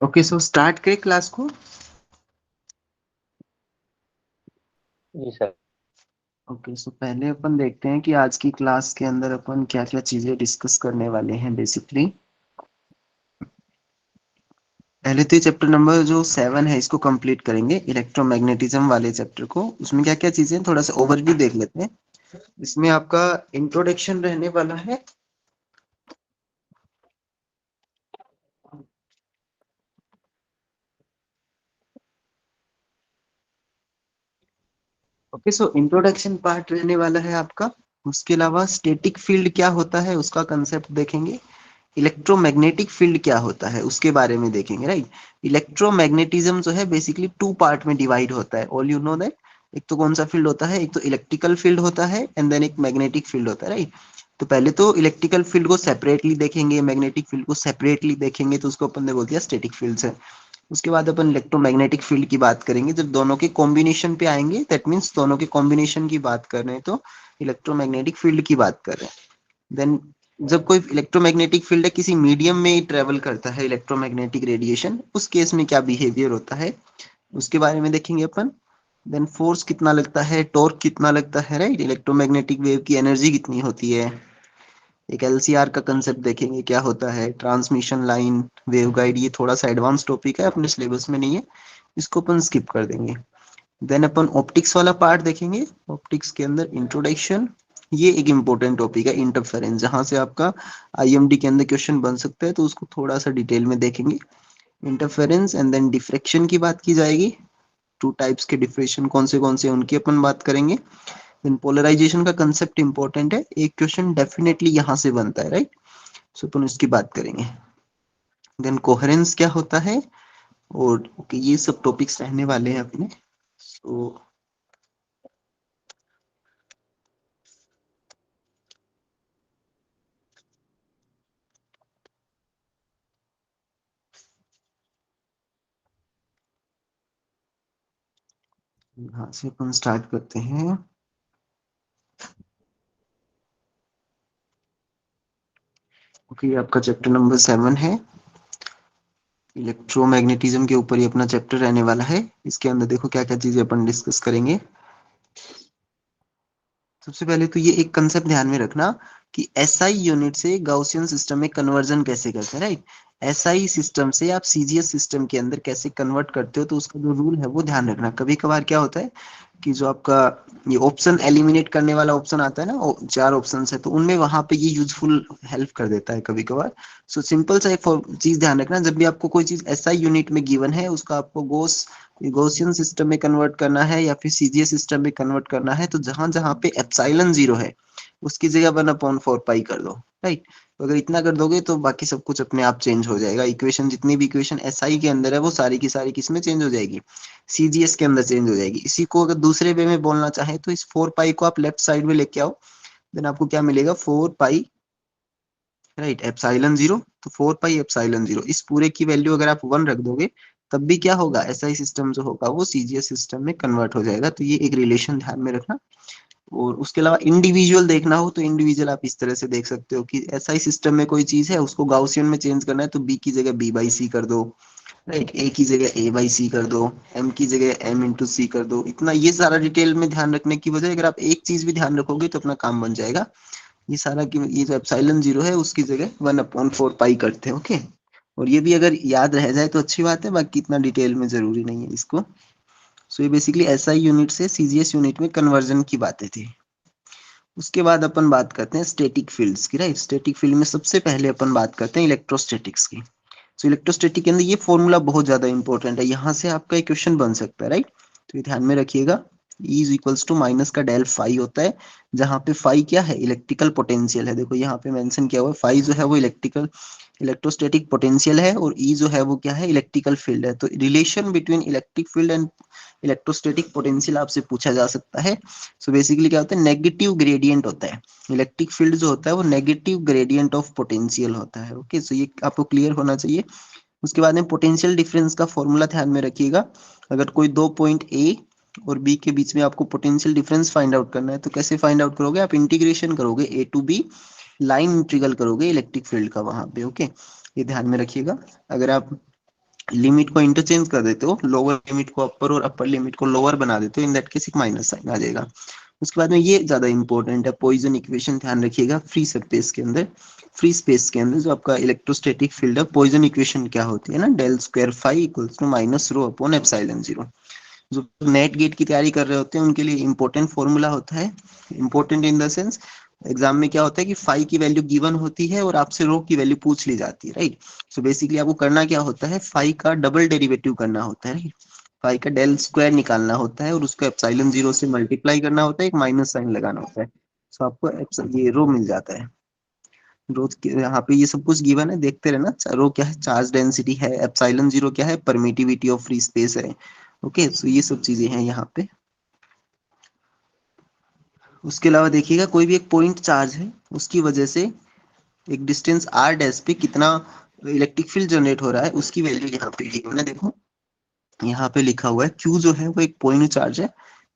Okay, so start करें class को। जी sir. Okay, सो पहले अपन देखते हैं कि आज की क्लास के अंदर अपन क्या क्या चीजें डिस्कस करने वाले हैं बेसिकली। पहले तो ये चैप्टर नंबर जो 7 है इसको कंप्लीट करेंगे, इलेक्ट्रोमैग्नेटिज्म वाले चैप्टर को। उसमें क्या क्या चीजें हैं थोड़ा सा ओवरव्यू देख लेते हैं। इसमें आपका इंट्रोडक्शन रहने वाला है। ओके, सो इंट्रोडक्शन पार्ट रहने वाला है आपका। उसके अलावा स्टैटिक फील्ड क्या होता है उसका कंसेप्ट देखेंगे। इलेक्ट्रोमैग्नेटिक फील्ड क्या होता है उसके बारे में देखेंगे, राइट। इलेक्ट्रोमैग्नेटिज्म जो है बेसिकली 2 पार्ट में डिवाइड होता है, ऑल यू नो दैट। एक तो कौन सा फील्ड होता है, एक तो इलेक्ट्रिकल फील्ड होता है एंड देन एक मैग्नेटिक फील्ड होता है, राइट। तो पहले तो इलेक्ट्रिकल फील्ड को सेपरेटली देखेंगे, मैग्नेटिक फील्ड को सेपरेटली देखेंगे, तो उसको अपन ने बोल दिया स्टैटिक फील्ड्स है। उसके बाद अपन इलेक्ट्रोमैग्नेटिक फील्ड की बात करेंगे, जब दोनों के कॉम्बिनेशन पे आएंगे, दैट मीन्स दोनों के कॉम्बिनेशन की बात कर रहे हैं तो इलेक्ट्रोमैग्नेटिक फील्ड की बात कर रहे हैं। देन जब कोई इलेक्ट्रोमैग्नेटिक फील्ड है किसी मीडियम में ही ट्रेवल करता है, इलेक्ट्रोमैग्नेटिक रेडिएशन, उस केस में क्या बिहेवियर होता है उसके बारे में देखेंगे अपन। देन फोर्स कितना लगता है, टॉर्क कितना लगता है, राइट। इलेक्ट्रोमैग्नेटिक वेव की एनर्जी कितनी होती है। एक एलसीआर का कंसेप्ट देखेंगे क्या होता है, ट्रांसमिशन लाइन, वेवगाइड। ये थोड़ा सा एडवांस टॉपिक है, अपने सिलेबस में नहीं है, इसको अपन स्किप कर देंगे। देन अपन ऑप्टिक्स वाला पार्ट देखेंगे। ऑप्टिक्स के अंदर इंट्रोडक्शन, ये एक इंपॉर्टेंट टॉपिक है, इंटरफेरेंस, जहां से आपका आईएमडी के अंदर क्वेश्चन बन सकता है, तो उसको थोड़ा सा डिटेल में देखेंगे। इंटरफेरेंस एंड देन डिफ्रेक्शन की बात की जाएगी। 2 टाइप्स के डिफ्रेक्शन कौन से उनकी अपन बात करेंगे। देन पोलराइजेशन का कंसेप्ट इंपॉर्टेंट है, एक क्वेश्चन डेफिनेटली यहाँ से बनता है, राइट। सो अपन उसकी बात करेंगे। देन कोहेरेंस क्या होता है, और okay, ये सब टॉपिक्स रहने वाले हैं अपने। सो यहाँ से अपन स्टार्ट करते हैं। ओके, आपका चैप्टर नंबर 7 है, इलेक्ट्रोमैग्नेटिज्म के ऊपर ही अपना चैप्टर रहने वाला है। इसके अंदर देखो क्या क्या चीजें अपन डिस्कस करेंगे। सबसे पहले तो ये एक कंसेप्ट ध्यान में रखना कि एसआई यूनिट से गाउसियन सिस्टम में कन्वर्जन कैसे करते हैं, राइट। एसआई सिस्टम से आप सीजीएस सिस्टम के अंदर कैसे कन्वर्ट करते हो, तो उसका जो रूल है वो ध्यान रखना। कभी कभार क्या होता है कि जो आपका ये ऑप्शन एलिमिनेट करने वाला ऑप्शन आता है ना, 4 ऑप्शन है, तो उनमें वहां पे ये यूजफुल हेल्प कर देता है कभी कभार। सो सिंपल सा एक चीज ध्यान रखना, जब भी आपको कोई चीज एसआई यूनिट में गिवन है, उसका आपको गॉसियन सिस्टम में कन्वर्ट करना है या फिर सीजीएस सिस्टम में कन्वर्ट करना है, तो जहां जहां पे एप्सिलॉन 0 है उसकी जगह 1/4 पाई कर दो, राइट। तो अगर इतना कर दोगे तो बाकी सब कुछ अपने आप चेंज हो जाएगा। इक्वेशन, जितनी भी इक्वेशन एसआई के अंदर है वो सारी की सारी किसमें चेंज हो जाएगी, सीजीएस के अंदर चेंज हो जाएगी। इसी को अगर दूसरे वे में बोलना चाहे तो इस 4 पाई को आप लेफ्ट साइड में लेके आओ, देन आपको क्या मिलेगा, 4 पाई, राइट, एप्सिलॉन 0। तो 4 पाई एप्सिलॉन 0, इस पूरे की वैल्यू अगर आप 1 रख दोगे तब भी क्या होगा, एसआई सिस्टम जो होगा वो सीजीएस सिस्टम में कन्वर्ट हो जाएगा। तो ये एक रिलेशन ध्यान में रखना। और उसके अलावा इंडिविजुअल देखना हो तो इंडिविजुअल आप इस तरह से देख सकते हो कि एसआई सिस्टम में कोई चीज है उसको गाउसियन में चेंज करना है, तो बी की जगह b/c कर दो, राइट। ए की जगह a/c कर दो, एम की जगह m/c कर दो। इतना ये सारा डिटेल में ध्यान रखने की वजह, अगर आप एक चीज भी ध्यान रखोगे तो अपना काम बन जाएगा। ये सारा की ये जो एप्सिलॉन 0 है उसकी जगह 1/4 पाई करते हैं, ओके। और ये भी अगर याद रह जाए तो अच्छी बात है, बाकी इतना डिटेल में जरूरी नहीं है इसको। सो ये बेसिकली एसआई यूनिट से सीजीएस यूनिट में कन्वर्जन की बातें थी। उसके बाद अपन बात करते हैं स्टैटिक फील्ड्स की, राइट। स्टैटिक फील्ड में सबसे पहले अपन बात करते हैं इलेक्ट्रोस्टैटिक्स की। सो इलेक्ट्रोस्टैटिक के अंदर ये फॉर्मूला बहुत ज्यादा इंपॉर्टेंट है, यहाँ से आपका एक क्वेश्चन बन सकता है, राइट। तो ये ध्यान में रखिएगा, E is equals to minus का डेल फाई होता है, जहां पे फाई क्या है, इलेक्ट्रिकल पोटेंशियल है। देखो यहाँ पे मेंशन किया हुआ है, फाई जो है वो इलेक्ट्रिकल इलेक्ट्रोस्टैटिक पोटेंशियल है, और ई जो है वो क्या है, इलेक्ट्रिकल फील्ड है। तो relation between electric field and electrostatic potential आपसे पूछा जा सकता है। सो बेसिकली क्या होता है, नेगेटिव ग्रेडियंट होता है। इलेक्ट्रिक फील्ड जो होता है वो नेगेटिव ग्रेडियंट ऑफ पोटेंशियल होता है, ओके। सो ये आपको क्लियर होना चाहिए। उसके बाद में पोटेंशियल डिफरेंस का फॉर्मूला ध्यान में रखिएगा। अगर कोई 2 पॉइंट ए और बी के बीच में आपको पोटेंशियल डिफरेंस फाइंड आउट करना है, तो कैसे फाइंड आउट करोगे, आप इंटीग्रेशन करोगे A to B, line integral करोगे इलेक्ट्रिक फील्ड का वहां पे, ओके। ये ध्यान में रखिएगा। अगर आप लिमिट को इंटरचेंज कर देते हो, लोअर लिमिट को अपर और अपर लिमिट को लोअर बना देते हो, इन दैट केस एक माइनस साइन आ जाएगा। उसके बाद में ये ज्यादा इंपॉर्टेंट है, पॉइजन इक्वेशन ध्यान रखिएगा। फ्री सरफेस के अंदर, फ्री स्पेस के अंदर जो आपका इलेक्ट्रोस्टैटिक फील्ड है, पॉइजन इक्वेशन क्या होती है ना, del square phi equals to minus rho upon epsilon zero. जो नेट गेट की तैयारी कर रहे होते हैं उनके लिए इंपॉर्टेंट फॉर्मूला होता है। Important in the sense, exam में क्या होता है कि फाई की वैल्यू गिवन होती है और आपसे रो की वैल्यू पूछ ली जाती है, राइट। सो बेसिकली आपको करना क्या होता है, फाई का डबल डेरिवेटिव करना होता है, राइट। फाई का डेल स्क्वायर निकालना होता है और उसको एप्सिलॉन जीरो से मल्टीप्लाई करना होता है, एक माइनस साइन लगाना होता है। सो आपको ये रो मिल जाता है। रो यहाँ पे ये सब कुछ गिवन है, देखते रहना। रो क्या है, चार्ज डेंसिटी है, एप्सिलॉन जीरो क्या है, परमिटिविटी ऑफ फ्री स्पेस है। ओके, सो ये सब चीजें हैं यहाँ पे। उसके अलावा देखिएगा, कोई भी एक पॉइंट चार्ज है, उसकी वजह से एक डिस्टेंस आर डैश पे कितना इलेक्ट्रिक फील्ड जनरेट हो रहा है, उसकी वैल्यू यहाँ पे गिवन है। देखो यहाँ पे लिखा हुआ है, क्यू जो है वो एक पॉइंट चार्ज है।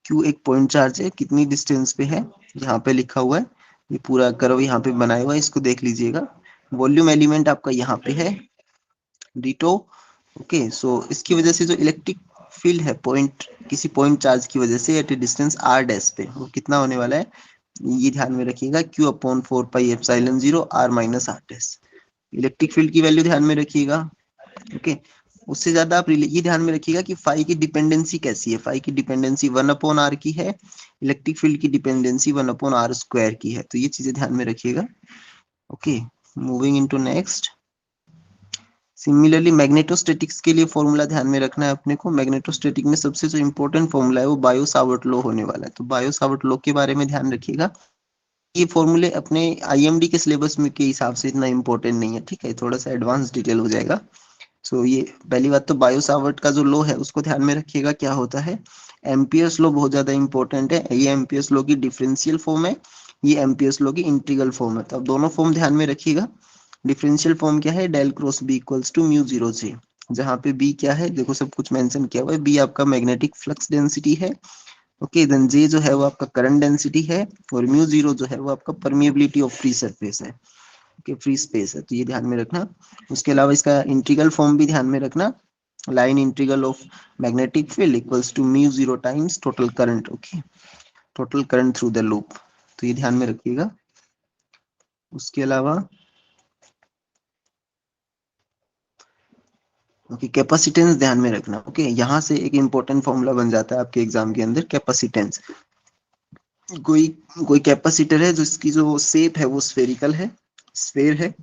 क्यू एक पॉइंट चार्ज है, कितनी डिस्टेंस पे है, यहाँ पे लिखा हुआ है। ये पूरा कर्व यहाँ पे बनाया हुआ है, इसको देख लीजिएगा। वॉल्यूम एलिमेंट आपका यहाँ पे है, डीटो। ओके, सो इसकी वजह से जो इलेक्ट्रिक फील्ड है पॉइंट, किसी पॉइंट चार्ज की वजह से at a distance r dash पे, वो कितना होने वाला है, ये ध्यान में रखिएगा। Q upon four pi epsilon zero r minus r dash. Electric field की वैल्यू ध्यान में रखिएगा। ओके, उससे ज्यादा आप ये ध्यान में रखिएगा कि फाई की डिपेंडेंसी कैसी है। फाई की डिपेंडेंसी वन अपॉन आर की है, इलेक्ट्रिक फील्ड की dependency one upon r square की है, तो ये चीजें ध्यान में रखिएगा। Okay, moving into next. Similarly magnetostatics के लिए फॉर्मूला ध्यान में रखना है अपने को। मैग्नेटोस्टैटिक में सबसे जो इंपॉर्टेंट फॉर्मूला है वो बायो सावर्ट लॉ होने वाला है, तो बायो सावर्ट लॉ के बारे में ध्यान रखिएगा। ये फॉर्मूले अपने आईएमडी के सिलेबस में के हिसाब से इतना इंपॉर्टेंट नहीं है, ठीक है, थोड़ा सा एडवांस डिटेल हो जाएगा। सो ये पहली बात तो बायो सावर्ट का जो लॉ है उसको ध्यान में रखिएगा, क्या होता है। एम्पियर्स लॉ बहुत ज्यादा इंपॉर्टेंट है। ये एम्पियर्स लॉ की डिफरेंशियल फॉर्म है, ये एम्पियर्स लॉ की इंटीग्रल फॉर्म है, तो आप दोनों फॉर्म ध्यान में रखिएगा। डिफरेंशियल फॉर्म क्या है, del cross B equals to mu zero G, जहाँ पे बी क्या है, देखो सब कुछ मेंशन किया हुआ है। बी आपका मैग्नेटिक फ्लक्स डेंसिटी है। ओके, देन जे जो है वो आपका करंट डेंसिटी है, और म्यू जीरो जो है वो आपका परमिएबिलिटी ऑफ फ्री सरफेस है। ओके, फ्री स्पेस है, तो ये ध्यान में रखना। उसके अलावा इसका इंटीग्रल फॉर्म भी ध्यान में रखना। Line integral of magnetic field equals to mu zero times total current. Okay, total current through the loop, तो ये ध्यान में रखिएगा। उसके अलावा ओके, कैपेसिटेंस ध्यान में रखना। ओके, यहाँ से एक इंपॉर्टेंट फॉर्मूला बन जाता है आपके एग्जाम के अंदर, कैपेसिटेंस। कोई कोई कैपेसिटर है जिसकी जो शेप है वो स्फेरिकल है, स्फेयर है,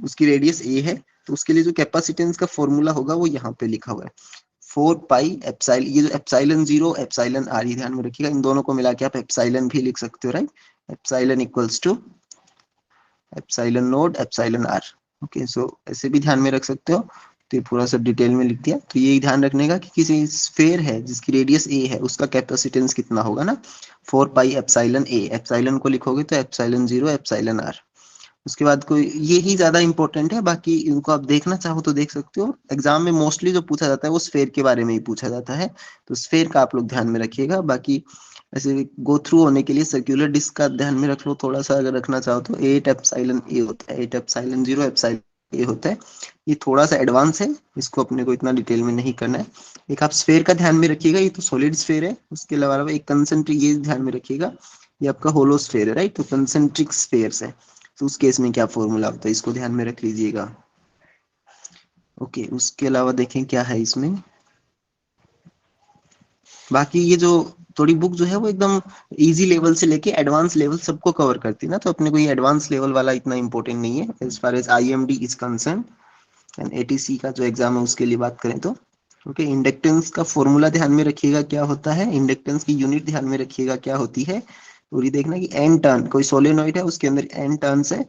उसकी रेडियस ए है, तो उसके लिए जो कैपेसिटेंस का फॉर्मूला होगा वो यहाँ पे लिखा हुआ है, फोर पाई एप्साइल, ये जो एप्साइलन जीरो एप्साइलन आर, ये ध्यान में रखिएगा। इन दोनों को मिला के आप एप्साइलन भी लिख सकते हो, right. Epsilon equals to epsilon naught epsilon R. Okay, so ऐसे भी ध्यान में रख सकते हो। तो ये पूरा सब डिटेल में लिख दिया। तो ये ध्यान रखने का कि किसी स्फेयर है जिसकी रेडियस ए है, उसका कैपेसिटेंस कितना होगा ना, फोर पाई एप्सिलॉन ए। एप्सिलॉन को लिखोगे तो एप्सिलॉन जीरो एप्सिलॉन आर। उसके बाद कोई ये ही ज्यादा इंपॉर्टेंट है, बाकी इनको आप देखना चाहो तो देख सकते हो। एग्जाम में मोस्टली जो पूछा जाता है वो स्फेयर के बारे में ही पूछा जाता है, तो स्फेयर का आप लोग ध्यान में रखिएगा। बाकी ऐसे गो थ्रू होने के लिए सर्कुलर डिस्क का ध्यान में रख लो थोड़ा सा, अगर रखना चाहो तो। एट एप्सिलॉन ए होता है, एट एप्सिलॉन जीरो एप्सिलॉन ए होता है। ये थोड़ा सा एडवांस है, इसको अपने को इतना डिटेल में नहीं करना है। एक आप स्फेयर का ध्यान में रखिएगा, ये तो सॉलिड स्फेयर है। उसके अलावा एक कंसेंट्रिक, ये ध्यान में रखिएगा, ये आपका होलो स्फेयर है, राइट। तो कंसेंट्रिक स्फेयर्स है, तो उस केस में क्या फॉर्मूला होता है, इसको ध्यान में रख लीजिएगा। ओके, उसके अलावा देखें क्या है इसमें। बाकी ये जो थोड़ी बुक जो है वो एकदम इजी लेवल से लेके एडवांस लेवल सबको कवर करती है ना, तो अपने को ये एडवांस लेवल वाला इतना इंपॉर्टेंट नहीं है as far as IMD is concern. And ATC का जो एग्जाम है उसके लिए बात करें तो ओके, इंडक्टेंस का फॉर्मूला ध्यान में रखिएगा क्या होता है, इंडक्टेंस की यूनिट ध्यान में रखिएगा क्या होती है। और ये देखना कि एन टर्न, कोई सोलेनोइड है उसके अंदर एन टर्न्स है,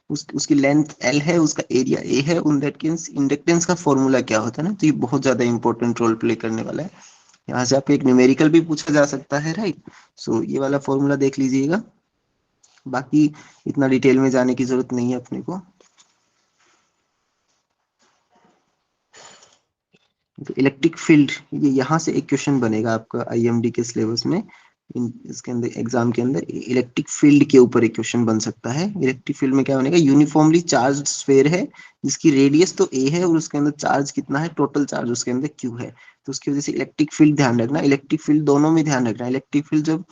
उसकी लेंथ एल है, उसका एरिया ए है, उन दैट केस इंडक्टेंस का फॉर्मूला क्या होता है ना, तो ये बहुत ज्यादा इंपॉर्टेंट रोल प्ले करने वाला है। यहाँ से आपको एक न्यूमेरिकल भी पूछा जा सकता है, राइट। सो ये वाला फॉर्मूला देख लीजिएगा। बाकी इतना डिटेल में जाने की जरूरत नहीं है अपने को। तो इलेक्ट्रिक फील्ड, ये यहाँ से एक क्वेश्चन बनेगा आपका आईएमडी के सिलेबस में। इसके अंदर एग्जाम के अंदर इलेक्ट्रिक फील्ड के ऊपर एक क्वेश्चन बन सकता है। इलेक्ट्रिक फील्ड में क्या बनेगा, यूनिफॉर्मली चार्ज स्फेयर है जिसकी रेडियस तो ए है और उसके अंदर चार्ज कितना है, टोटल चार्ज उसके अंदर क्यू है। तो उसकी वजह से इलेक्ट्रिक फील्ड ध्यान रखना, इलेक्ट्रिक फील्ड दोनों में ध्यान रखना। इलेक्ट्रिक फील्ड जब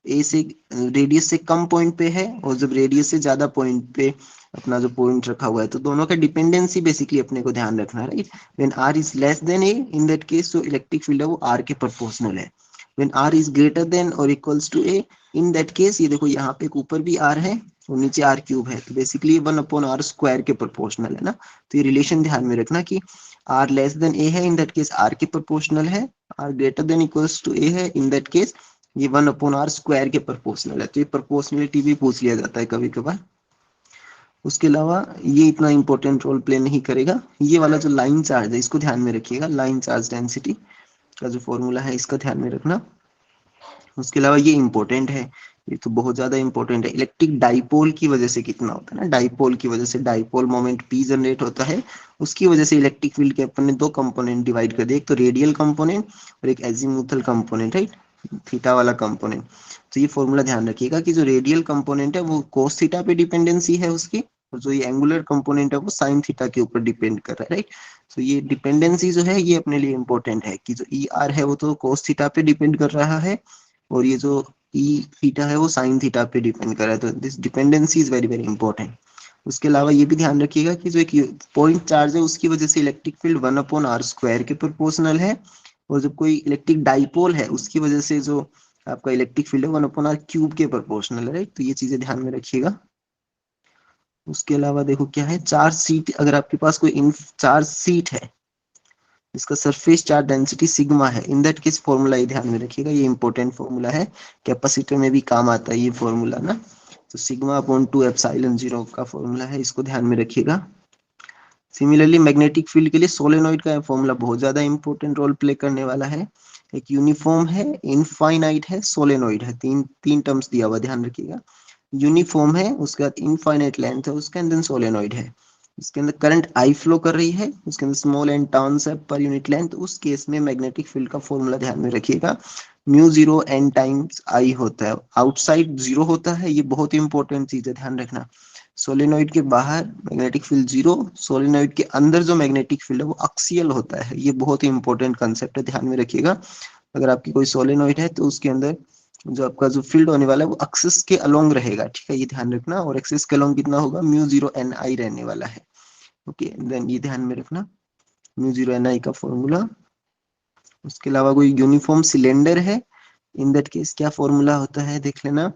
ए से रेडियस से कम पॉइंट पे है और जब रेडियस से ज्यादा पॉइंट पे अपना जो पॉइंट रखा हुआ है, तो दोनों का डिपेंडेंसी बेसिकली अपने को ध्यान रखना है, right. When R is less than A, in that case जो इलेक्ट्रिक फील्ड है वो आर के प्रोपोर्शनल है। When R is greater than और equals to A, in that case ये देखो यहाँ पे ऊपर भी आर है और नीचे आर क्यूब है, तो बेसिकली 1/r² के प्रोपोर्शनल है ना। तो ये रिलेशन ध्यान में रखना कि आर लेस देन ए है, इन दैट केस आर के प्रोपोर्शनल है। R greater than equals to A है, इन दैट केस ये 1/r² के प्रोपोर्शनल है। तो ये प्रोपोर्शनलिटी भी पूछ लिया जाता है कभी कभार। उसके अलावा ये इतना इंपॉर्टेंट रोल प्ले नहीं करेगा। ये वाला जो लाइन चार्ज है इसको ध्यान में रखिएगा, लाइन चार्ज डेंसिटी का जो फॉर्मूला है इसका ध्यान में रखना। उसके अलावा ये इंपॉर्टेंट है, ये तो बहुत ज्यादा इंपॉर्टेंट है। इलेक्ट्रिक डाइपोल की वजह से कितना होता है ना, डाइपोल की वजह से डाइपोल मोमेंट पी जनरेट होता है। उसकी वजह से इलेक्ट्रिक फील्ड के अपन ने दो कंपोनेंट डिवाइड कर दिए, एक तो रेडियल कंपोनेंट और एक एजीमुथल कंपोनेंट, राइट, थीटा वाला कंपोनेंट। तो ये फॉर्मूला ध्यान रखिएगा कि जो रेडियल कंपोनेंट है वो कोस थीटा पे डिपेंडेंसी है उसकी, और जो ये एंगुलर कंपोनेंट है वो साइन थीटा के ऊपर डिपेंड कर रहा है, राइट। तो ये डिपेंडेंसी जो है ये अपने लिए इंपॉर्टेंट है कि जो ई आर है वो तो कोस थीटा पे डिपेंड कर रहा है और ये जो ई थीटा है वो साइन थीटा पे डिपेंड कर रहा है। तो this dependency is very very important. उसके अलावा ये भी ध्यान रखिएगा कि जो एक पॉइंट चार्ज है उसकी वजह से इलेक्ट्रिक फील्ड 1/r² के प्रोपोर्शनल है, और जब कोई इलेक्ट्रिक डाइपोल है उसकी वजह से जो आपका इलेक्ट्रिक फील्ड है 1/r³ के प्रोपोर्शनल है, राइट। तो ये चीजें ध्यान में रखिएगा। उसके अलावा देखो क्या है, चार्ज सीट, अगर आपके पास कोई इन चार्ज सीट है इसका सरफेस चार्ज डेंसिटी सिग्मा है, इन दैट केस फॉर्मूला ये ध्यान में रखिएगा, ये इंपॉर्टेंट फॉर्मूला है, कैपेसिटर में भी काम आता है ये फॉर्मूला ना। तो सिग्मा अपॉन 2 एप्सिलॉन 0 का फॉर्मूला है, इसको ध्यान में रखिएगा। सिमिलरली मैग्नेटिक फील्ड के लिए सोलेनोइड का फॉर्मूला बहुत ज्यादा इंपॉर्टेंट रोल प्ले करने वाला है। एक यूनिफॉर्म है, इनफाइनाइट है, सोलेनोइड है, तीन तीन टर्म्स दिया हुआ, ध्यान रखिएगा। यूनिफॉर्म है, उसके बाद इनफाइनाइट लेंथ है, उसके अंदर सोलेनोइड है। इसके अंदर करंट आई फ्लो कर रही है, उसके अंदर स्मॉल एंड टर्न्स है पर यूनिट लेंथ, उस केस में मैग्नेटिक फील्ड का फॉर्मूला ध्यान में रखिएगा, mu zero n times I होता है। आउटसाइड जीरो होता है, ये बहुत इंपॉर्टेंट चीज है, ध्यान रखना। सोलेनोइड के बाहर मैग्नेटिक फील्ड जीरो, सोलेनोइड के अंदर जो मैग्नेटिक फील्ड है वो एक्सियल होता है, ये बहुत ही इंपॉर्टेंट कंसेप्ट है, ध्यान में रखिएगा। अगर आपकी कोई सोलेनोइड है तो उसके अंदर जो आपका जो फील्ड होने वाला है वो एक्सिस के अलोंग रहेगा, ठीक है, ये ध्यान रखना। और एक्सिस के अलोंग कितना होगा, म्यू जीरो एन आई रहने वाला है। ओके, देन ये ध्यान में रखना, म्यू जीरो एन आई का फॉर्मूला। उसके अलावा कोई यूनिफॉर्म सिलेंडर है, इन दैट केस क्या फॉर्मूला होता है देख लेना।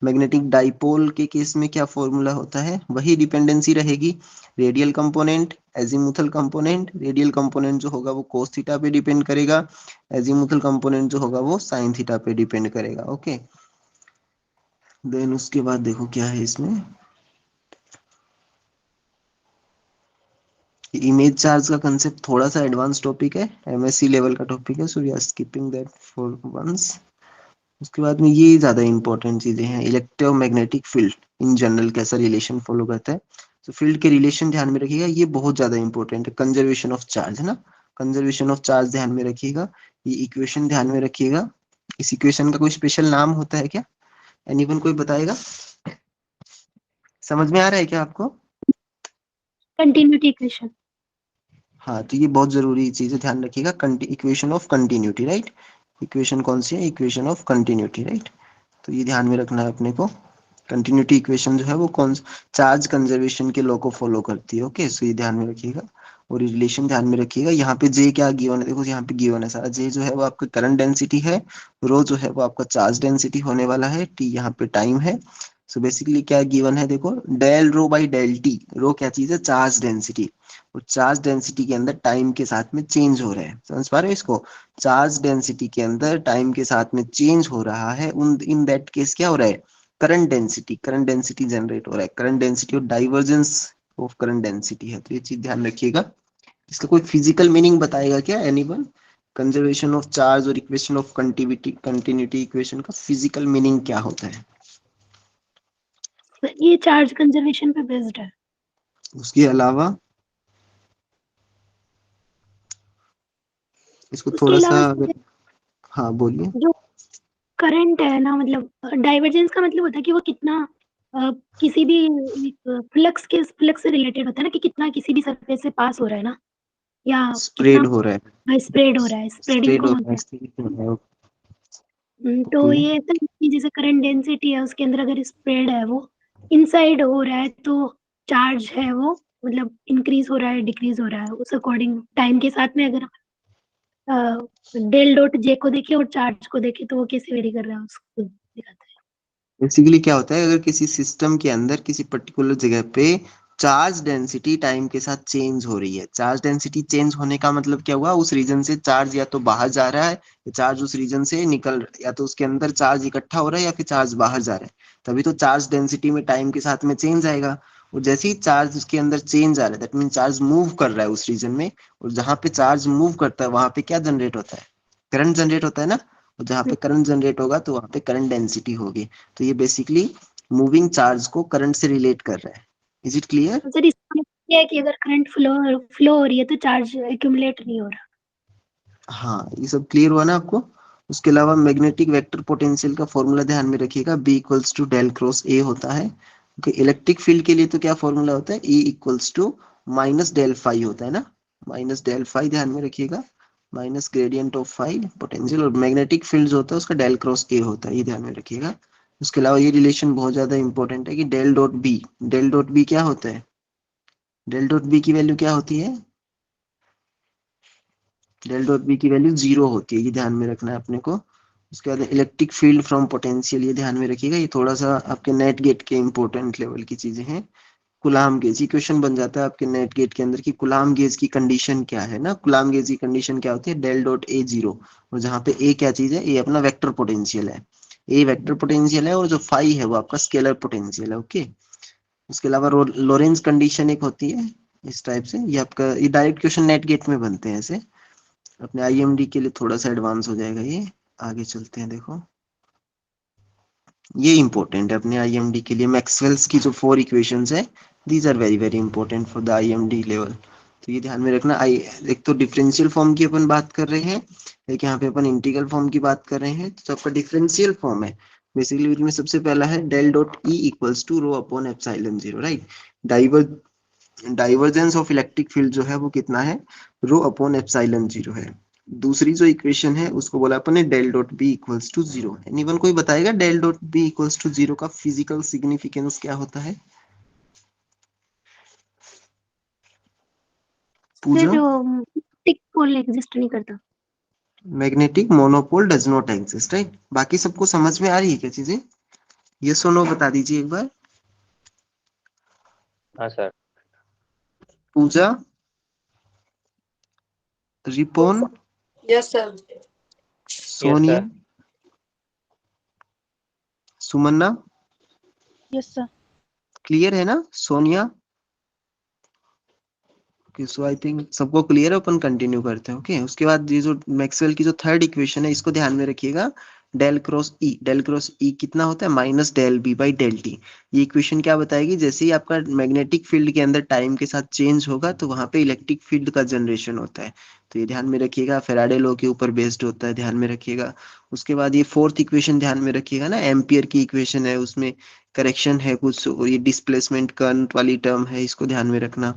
मैग्नेटिक डाइपोल के केस में क्या फॉर्मूला होता है, वही डिपेंडेंसी रहेगी। Radial component, azimuthal component, radial component जो होगा वो कोस थीटा पे डिपेंड करेगा, एजीमुथल कंपोनेंट जो होगा वो साइन थीटा पे डिपेंड करेगा। ओके, देन उसके बाद देखो क्या है इसमें, इमेज चार्ज का कंसेप्ट थोड़ा सा एडवांस टॉपिक है, एमएससी लेवल का टॉपिक है, so we are skipping that for once. उसके बाद में ये ज्यादा इंपॉर्टेंट चीजें हैं, इलेक्ट्रोमैग्नेटिक फील्ड इन जनरल कैसा रिलेशन फॉलो करता है। तो फील्ड के रिलेशन ध्यान में रखिएगा, ये बहुत ज्यादा इंपॉर्टेंट है, कंजर्वेशन ऑफ चार्ज है ना, कंजर्वेशन ऑफ चार्ज ध्यान में रखिएगा। ये इक्वेशन ध्यान में रखिएगा। इस इक्वेशन का कोई स्पेशल नाम होता है क्या, एनीवन कोई बताएगा, समझ में आ रहा है क्या आपको? Continuity equation. हाँ, तो ये बहुत जरूरी चीज है, ध्यान रखिएगा, equation of continuity, right. Equation कौन सी है, इक्वेशन ऑफ कंटिन्यूटी, राइट। तो ये ध्यान में रखना है अपने को। कंटिन्यूटी इक्वेशन जो है वो कौन चार्ज कंजर्वेशन के लॉ को फॉलो करती है। ओके, सो ये ध्यान में रखिएगा और रिलेशन ध्यान में रखिएगा। यहाँ पे जे क्या गिवन है, देखो यहाँ पे गिवन है सारा, जे जो है वो आपका करंट डेंसिटी है, रो जो है वो आपका चार्ज डेंसिटी होने वाला है, टी यहाँ पे टाइम है। सो बेसिकली क्या गिवन है देखो, del rho by del T, rho क्या चीज है, चार्ज डेंसिटी, और चार्ज डेंसिटी के अंदर टाइम के साथ में चेंज हो रहा है, समझ पा रहे हो इसको। चार्ज डेंसिटी के अंदर टाइम के साथ में चेंज हो रहा है, उन इन दैट केस क्या हो रहा है, current density, current density generate हो रहा है, करंट डेंसिटी और डाइवर्जेंस ऑफ करंट डेंसिटी है। तो ये चीज ध्यान रखिएगा। इसका कोई फिजिकल मीनिंग बताएगा क्या एनीवन, कंजर्वेशन ऑफ चार्ज और equation of continuity, continuity equation का फिजिकल मीनिंग क्या होता है? ये चार्ज कंजर्वेशन पे बेस्ड है। उसके अलावा इसको उसके थोड़ा सा अलावा अगर, हाँ बोलिए। जो करंट है ना, मतलब डाइवर्जेंस का मतलब होता है कि वो कितना किसी भी फ्लक्स से रिलेटेड होता है ना, कि कितना किसी भी सरफेस से पास हो रहा है ना, या कितना स्प्रेड हो रहा है, स्प्रेड हो रहा है, स्प्रेडिंग स्प्रेड को हो रहा बोलते है, हैं। स्प्रेड हो रहा है। तो ओके, ये ऐसा है कि जैसे करंट डेंसिटी है, उसके अंदर अगर स्प्रेड है वो इनसाइड हो रहा है, तो चार्ज है वो मतलब इंक्रीज हो रहा है, डिक्रीज हो रहा है, उस अकॉर्डिंग टाइम के साथ में अगर डेल डॉट जे को देखे और चार्ज को देखे तो वो कैसे वेरी कर रहा है उसको दिखाता है। बेसिकली क्या होता है, अगर किसी सिस्टम के अंदर किसी पर्टिकुलर जगह पे चार्ज डेंसिटी टाइम के साथ चेंज हो रही है, चार्ज डेंसिटी चेंज होने का मतलब क्या हुआ, उस रीजन से चार्ज या तो बाहर जा रहा है, या चार्ज उस रीजन से निकल रहा है, या तो उसके अंदर चार्ज इकट्ठा हो रहा है या फिर चार्ज बाहर जा रहा है, तभी तो चार्ज डेंसिटी में टाइम के साथ में चेंज आएगा। और जैसे ही चार्ज उसके अंदर चेंज आ रहा है, दैट मीन चार्ज मूव कर रहा है उस रीजन में, और जहां पे चार्ज मूव करता है वहां पे क्या जनरेट होता है, करंट जनरेट होता है ना, और जहां पे करंट जनरेट होगा तो वहां पे करंट डेंसिटी होगी। तो ये बेसिकली मूविंग चार्ज को करंट से रिलेट कर रहा है। Is it clear? सर इसका मतलब ये है कि अगर करंट फ्लो हो रही है तो चार्ज एक्यूमुलेट नहीं हो रहा। हाँ, ये सब क्लियर हुआ ना आपको? उसके अलावा मैग्नेटिक वेक्टर पोटेंशियल का फॉर्मूला ध्यान में रखिएगा, B equals to del cross A होता है। ओके, इलेक्ट्रिक फील्ड के लिए तो क्या फॉर्मूला होता है, E equals to minus del phi होता है ना, माइनस डेल फाई ध्यान में रखिएगा, minus gradient of phi potential. और मैग्नेटिक फील्ड जो होता है उसका डेल क्रॉस ए होता है, ये ध्यान में रखिएगा। उसके अलावा ये रिलेशन बहुत ज्यादा इंपॉर्टेंट है कि del dot B, del dot B क्या होता है, डेल डॉट बी की वैल्यू क्या होती है, डेल डॉट बी की वैल्यू जीरो होती है, ये ध्यान में रखना है अपने को। उसके बाद इलेक्ट्रिक फील्ड फ्रॉम पोटेंशियल, ये ध्यान में रखिएगा, ये थोड़ा सा आपके नेट गेट के इंपॉर्टेंट लेवल की चीजें हैं। कुलाम गेज, ये क्वेश्चन बन जाता है आपके नेट गेट के अंदर कि कुलाम गेज की कंडीशन क्या है ना, कुलाम गेज की कंडीशन क्या होती है, डेल डॉट ए जीरो, और जहाँ पे ए क्या चीज है, ए अपना वेक्टर पोटेंशियल है, ए वेक्टर पोटेंशियल है, और जो फाई है वो आपका स्केलर पोटेंशियल है। ओके, उसके अलावा लोरेंज कंडीशन एक होती है इस टाइप से, ये आपका ये डायरेक्ट क्वेश्चन नेट गेट में बनते हैं ऐसे, अपने आईएमडी के लिए थोड़ा सा एडवांस हो जाएगा ये। आगे चलते हैं, देखो ये इंपॉर्टेंट है अपने आईएमडी के लिए, मैक्सवेल्स की जो फोर इक्वेशंस है, these are very very important for the IMD level. तो ये ध्यान में रखना। आई एक तो डिफरेंशियल फॉर्म की अपन बात कर रहे हैं, एक यहाँ पे अपन इंटीग्रल फॉर्म की बात कर रहे हैं। तो आपका डिफरेंशियल फॉर्म है बेसिकली, उसमें सबसे पहला है del dot E equals to rho upon epsilon zero, right. Diver divergence of electric field जो है वो कितना है, रो अपॉन एप्सिलॉन जीरो है। दूसरी जो इक्वेशन है उसको बोला अपन ने del dot B equals to zero. Anyone कोई बताएगा del dot B equals to zero का फिजिकल सिग्निफिकेंस क्या होता है? पूजा। फिर टिक पोल एग्जिस्ट नहीं करता। Magnetic monopole does not exist, right. बाकी सबको समझ में आ रही है क्या चीजें? ये सुनो, बता दीजिए एक बार। हाँ sir. Puja, Ripon, yes sir. Yes Sonia, sir. Sumanna, yes sir. Clear है ना सोनिया? सो आई थिंक सबको क्लियर है, अपन कंटिन्यू करते हैं। ओके, उसके बाद ये जो मैक्सवेल की जो थर्ड इक्वेशन है इसको ध्यान में रखिएगा, del cross E, del cross E कितना होता है, minus del B by del t. ये इक्वेशन क्या बताएगी, जैसे ही आपका मैग्नेटिक फील्ड के अंदर टाइम के साथ चेंज होगा तो वहां पे इलेक्ट्रिक फील्ड का जनरेशन होता है। तो ये ध्यान में रखिएगा, फेराडे लॉ के ऊपर बेस्ड होता है, ध्यान में रखिएगा। उसके बाद ये फोर्थ इक्वेशन ध्यान में रखिएगा ना, एम्पियर की इक्वेशन है, उसमें करेक्शन है कुछ, और ये डिस्प्लेसमेंट करंट वाली टर्म है, इसको ध्यान में रखना।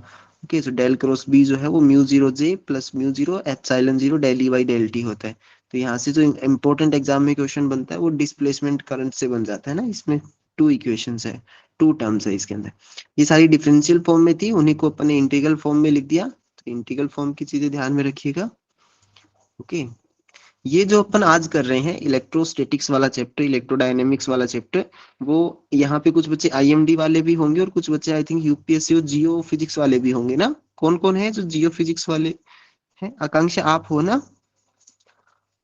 Okay, so del cross B जो है वो mu zero J plus mu zero epsilon zero del E by del t होता है। तो यहाँ से जो इंपॉर्टेंट एग्जाम में क्वेश्चन बनता है वो डिस्प्लेसमेंट करंट से बन जाता है ना, इसमें टू इक्वेशंस है, टू टर्म्स है इसके अंदर। ये सारी डिफरेंशियल फॉर्म में थी, उन्हीं को अपने इंटीग्रल फॉर्म में लिख दिया। तो इंटीग्रल फॉर्म की चीजें ध्यान में रखिएगा। ओके, ये जो अपन आज कर रहे हैं इलेक्ट्रोस्टैटिक्स वाला चैप्टर, इलेक्ट्रोडायनेमिक्स वाला चैप्टर, वो यहाँ पे कुछ बच्चे आईएमडी वाले भी होंगे और कुछ बच्चे आई थिंक यूपीएससी और जियो फिजिक्स वाले भी होंगे ना। कौन कौन है जो जियो फिजिक्स वाले हैं? आकांक्षा आप हो ना?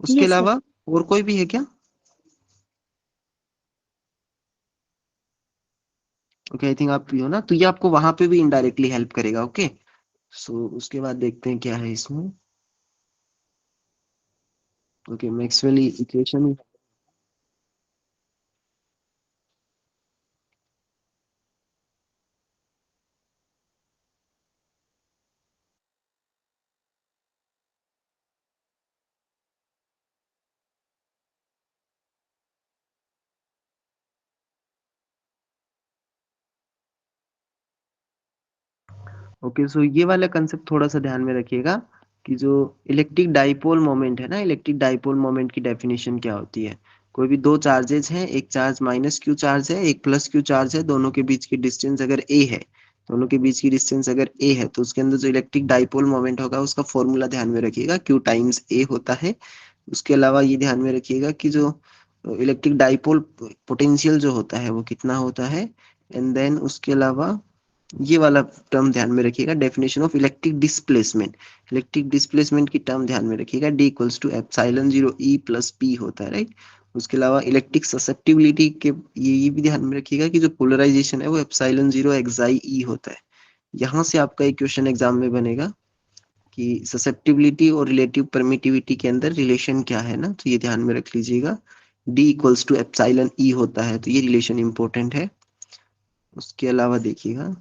उसके यस सर। अलावा और कोई भी है क्या? ओके, आई थिंक आप भी हो ना, तो ये आपको वहां पे भी इनडायरेक्टली हेल्प करेगा। ओके, सो उसके बाद देखते हैं क्या है इसमें। ओके, मैक्सवेल इक्वेशन ओके, सो ये वाला कंसेप्ट थोड़ा सा ध्यान में रखिएगा कि जो इलेक्ट्रिक डाइपोल मोमेंट है ना, इलेक्ट्रिक डाइपोल मोमेंट की डेफिनेशन क्या होती है। कोई भी दो चार्जेस हैं, एक चार्ज माइनस क्यू चार्ज है, एक प्लस क्यू चार्ज है, दोनों के बीच की डिस्टेंस अगर ए है, दोनों के बीच की डिस्टेंस अगर ए है, तो उसके अंदर जो इलेक्ट्रिक डाइपोल मोमेंट होगा उसका फॉर्मूला ध्यान में रखिएगा, क्यू टाइम्स ए होता है। उसके अलावा ये ध्यान में रखिएगा कि जो इलेक्ट्रिक डाइपोल पोटेंशियल जो होता है वो कितना होता है। एंड देन उसके अलावा ये वाला टर्म ध्यान में रखिएगा, definition of electric displacement. Electric displacement की टर्म ध्यान में रखिएगा, D equals to epsilon 0 E plus P होता है, राइट। उसके अलावा इलेक्ट्रिक ससेप्टिबिलिटी के ये भी ध्यान में रखिएगा कि जो पोलराइजेशन है वो एप्सिलॉन 0 एक्साई ई होता है। यहाँ से आपका एक क्वेश्चन एग्जाम में बनेगा कि ससेप्टिबिलिटी और रिलेटिव परमिटिविटी के अंदर रिलेशन क्या है ना, तो ये ध्यान में रख लीजिएगा, डी इक्वल्स टू एप्सिलॉन ई होता है, तो ये रिलेशन इंपॉर्टेंट है। उसके अलावा देखिएगा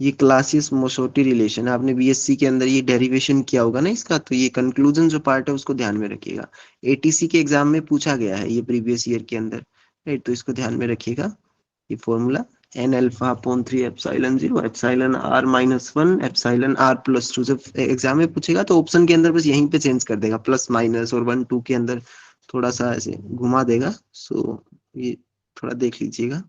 ये क्लासियस मोसोटी रिलेशन है, आपने बीएससी के अंदर ये डेरिवेशन किया होगा ना इसका, तो ये कंक्लूजन जो पार्ट है उसको ध्यान में रखिएगा। एटीसी के एग्जाम में पूछा गया है ये प्रीवियस ईयर के अंदर, राइट, तो इसको ध्यान में रखिएगा। ये formula n alpha upon 3 epsilon 0 epsilon r minus 1 epsilon r plus 2। जब एग्जाम में पूछेगा तो ऑप्शन के अंदर बस यहीं पे चेंज कर देगा, प्लस माइनस और 1 2 के अंदर थोड़ा सा ऐसे घुमा देगा। सो ये थोड़ा देख लीजिएगा।